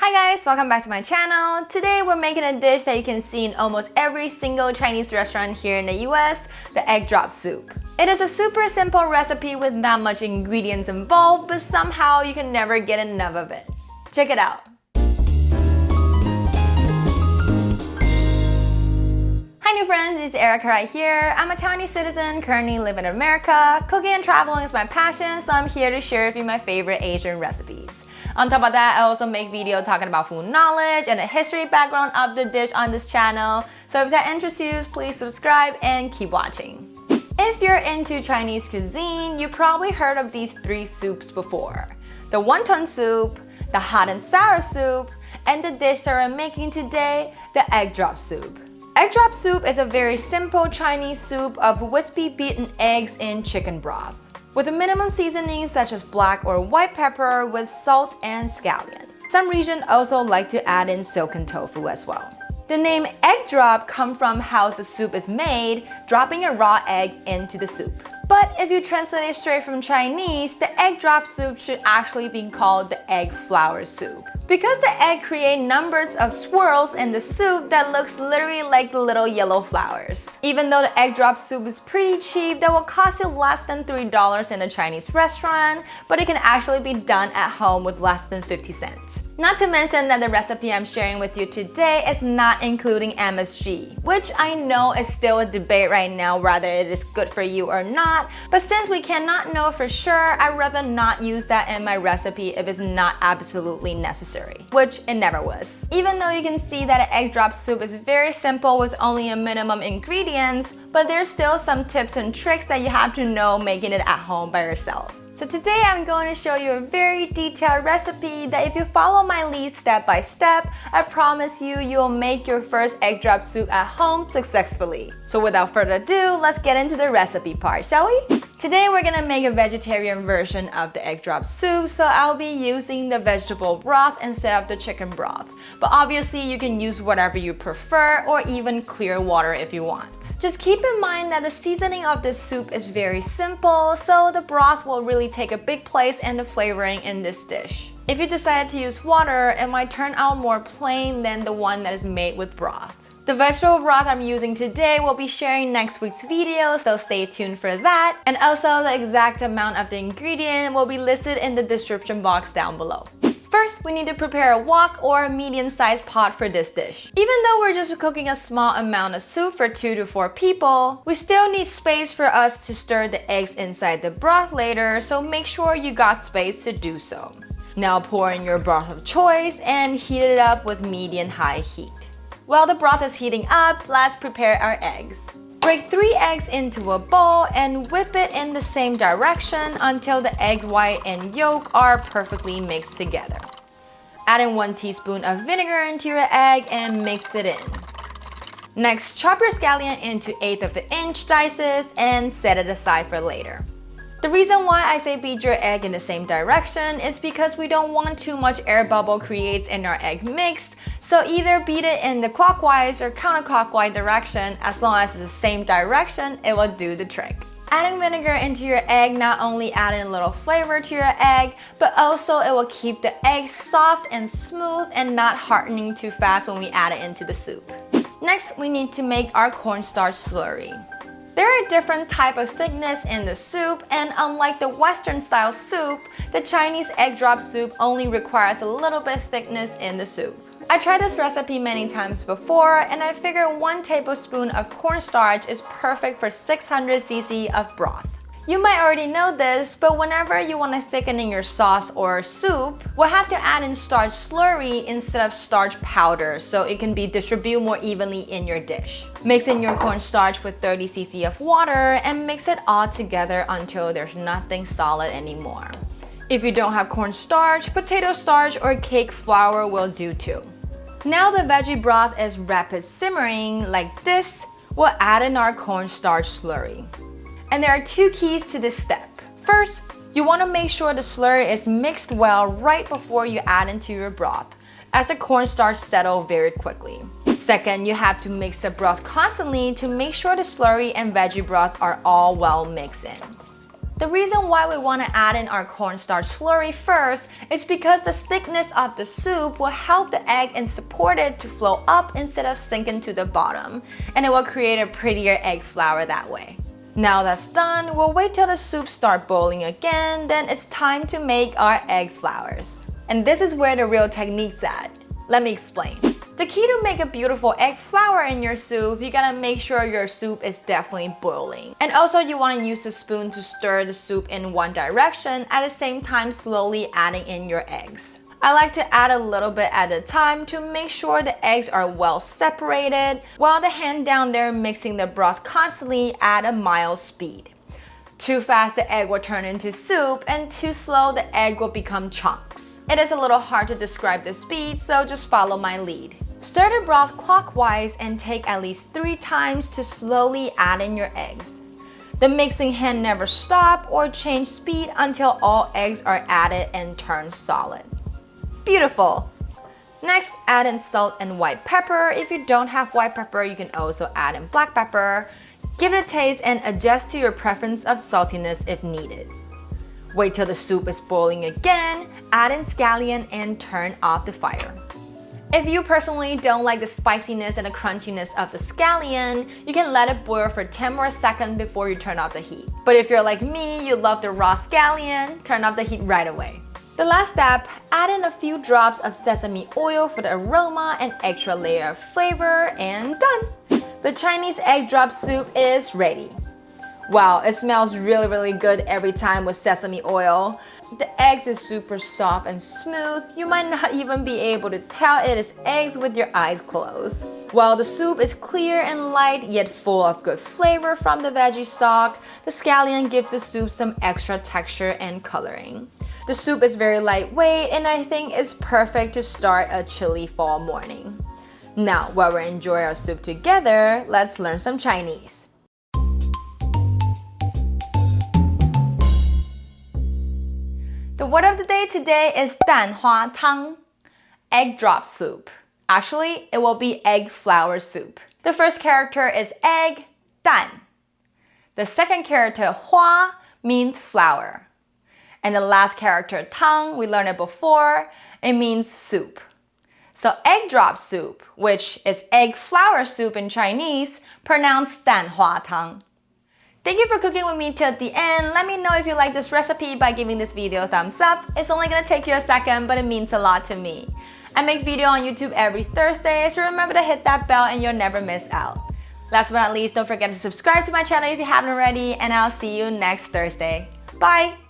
Hi guys, welcome back to my channel. Today we're making a dish that you can see in almost every single Chinese restaurant here in the US, the egg drop soup. It is a super simple recipe with not much ingredients involved, but somehow you can never get enough of it. Check it out. Hi new friends, it's Erica right here. I'm a Taiwanese citizen currently living in America. Cooking and traveling is my passion, so I'm here to share with you my favorite Asian recipes. On top of that, I also make videos talking about food knowledge and the history background of the dish on this channel. So if that interests you, please subscribe and keep watching. If you're into Chinese cuisine, you probably heard of these three soups before. The wonton soup, the hot and sour soup, and the dish that we're making today, the egg drop soup. Egg drop soup is a very simple Chinese soup of wispy beaten eggs in chicken broth, with a minimum seasoning such as black or white pepper with salt and scallion. Some regions also like to add in silken tofu as well. The name egg drop comes from how the soup is made, dropping a raw egg into the soup. But if you translate it straight from Chinese, the egg drop soup should actually be called the egg flour soup, because the egg create numbers of swirls in the soup that looks literally like little yellow flowers. Even though the egg drop soup is pretty cheap, that will cost you less than $3 in a Chinese restaurant, but it can actually be done at home with less than 50 cents. Not to mention that the recipe I'm sharing with you today is not including MSG, which I know is still a debate right now whether it is good for you or not, but since we cannot know for sure, I'd rather not use that in my recipe if it's not absolutely necessary, which it never was. Even though you can see that an egg drop soup is very simple with only a minimum ingredients, but there's still some tips and tricks that you have to know making it at home by yourself. So today I'm going to show you a very detailed recipe that if you follow my lead step by step, I promise you'll make your first egg drop soup at home successfully. So without further ado, let's get into the recipe part, shall we? Today we're gonna make a vegetarian version of the egg drop soup, so I'll be using the vegetable broth instead of the chicken broth. But obviously you can use whatever you prefer or even clear water if you want. Just keep in mind that the seasoning of this soup is very simple, so the broth will really take a big place in the flavoring in this dish. If you decide to use water, it might turn out more plain than the one that is made with broth. The vegetable broth I'm using today will be sharing next week's video, so stay tuned for that. And also the exact amount of the ingredient will be listed in the description box down below. First, we need to prepare a wok or medium-sized pot for this dish. Even though we're just cooking a small amount of soup for 2 to 4 people, we still need space for us to stir the eggs inside the broth later, so make sure you got space to do so. Now pour in your broth of choice and heat it up with medium-high heat. While the broth is heating up, let's prepare our eggs. Break 3 eggs into a bowl and whip it in the same direction until the egg white and yolk are perfectly mixed together. Add in 1 teaspoon of vinegar into your egg and mix it in. Next, chop your scallion into 1/8 of an inch dices and set it aside for later. The reason why I say beat your egg in the same direction is because we don't want too much air bubble creates in our egg mix, so either beat it in the clockwise or counterclockwise direction. As long as it's the same direction, it will do the trick. Adding vinegar into your egg not only adds a little flavor to your egg, but also it will keep the egg soft and smooth and not hardening too fast when we add it into the soup. Next, we need to make our cornstarch slurry. There are different types of thickness in the soup, and unlike the Western style soup, the Chinese egg drop soup only requires a little bit thickness in the soup. I tried this recipe many times before, and I figure 1 tablespoon of cornstarch is perfect for 600 cc of broth. You might already know this, but whenever you want to thicken in your sauce or soup, we'll have to add in starch slurry instead of starch powder so it can be distributed more evenly in your dish. Mix in your cornstarch with 30 cc of water and mix it all together until there's nothing solid anymore. If you don't have cornstarch, potato starch or cake flour will do too. Now the veggie broth is rapid simmering like this, we'll add in our cornstarch slurry. And there are 2 keys to this step. First, you want to make sure the slurry is mixed well right before you add into your broth, as the cornstarch settles very quickly. Second, you have to mix the broth constantly to make sure the slurry and veggie broth are all well mixed in. The reason why we want to add in our cornstarch slurry first is because the thickness of the soup will help the egg and support it to flow up instead of sinking to the bottom, and it will create a prettier egg flour that way. Now that's done, we'll wait till the soup starts boiling again, then it's time to make our egg flours. And this is where the real technique's at. Let me explain. The key to make a beautiful egg flour in your soup, you gotta make sure your soup is definitely boiling. And also you wanna use a spoon to stir the soup in one direction, at the same time slowly adding in your eggs. I like to add a little bit at a time to make sure the eggs are well separated, while the hand down there mixing the broth constantly at a mild speed. Too fast, the egg will turn into soup, and too slow, the egg will become chunks. It is a little hard to describe the speed, so just follow my lead. Stir the broth clockwise and take at least 3 times to slowly add in your eggs. The mixing hand never stop or change speed until all eggs are added and turned solid. Beautiful! Next, add in salt and white pepper. If you don't have white pepper, you can also add in black pepper. Give it a taste and adjust to your preference of saltiness if needed. Wait till the soup is boiling again, add in scallion and turn off the fire. If you personally don't like the spiciness and the crunchiness of the scallion, you can let it boil for 10 more seconds before you turn off the heat. But if you're like me, you love the raw scallion, turn off the heat right away. The last step, add in a few drops of sesame oil for the aroma and extra layer of flavor, and done! The Chinese egg drop soup is ready. Wow, it smells really good every time with sesame oil. The eggs is super soft and smooth. You might not even be able to tell it is eggs with your eyes closed. While the soup is clear and light, yet full of good flavor from the veggie stock, the scallion gives the soup some extra texture and coloring. The soup is very lightweight, and I think it's perfect to start a chilly fall morning. Now, while we enjoy our soup together, let's learn some Chinese. The word of the day today is 蛋花汤, egg drop soup. Actually, it will be egg flour soup. The first character is egg, 蛋. The second character, 花, means flour. And the last character, 汤, we learned it before, it means soup. So egg drop soup, which is egg flour soup in Chinese, pronounced 蛋花汤. Thank you for cooking with me till the end. Let me know if you like this recipe by giving this video a thumbs up. It's only gonna take you a second, but it means a lot to me. I make video on YouTube every Thursday, so remember to hit that bell and you'll never miss out. Last but not least, don't forget to subscribe to my channel if you haven't already, and I'll see you next Thursday. Bye!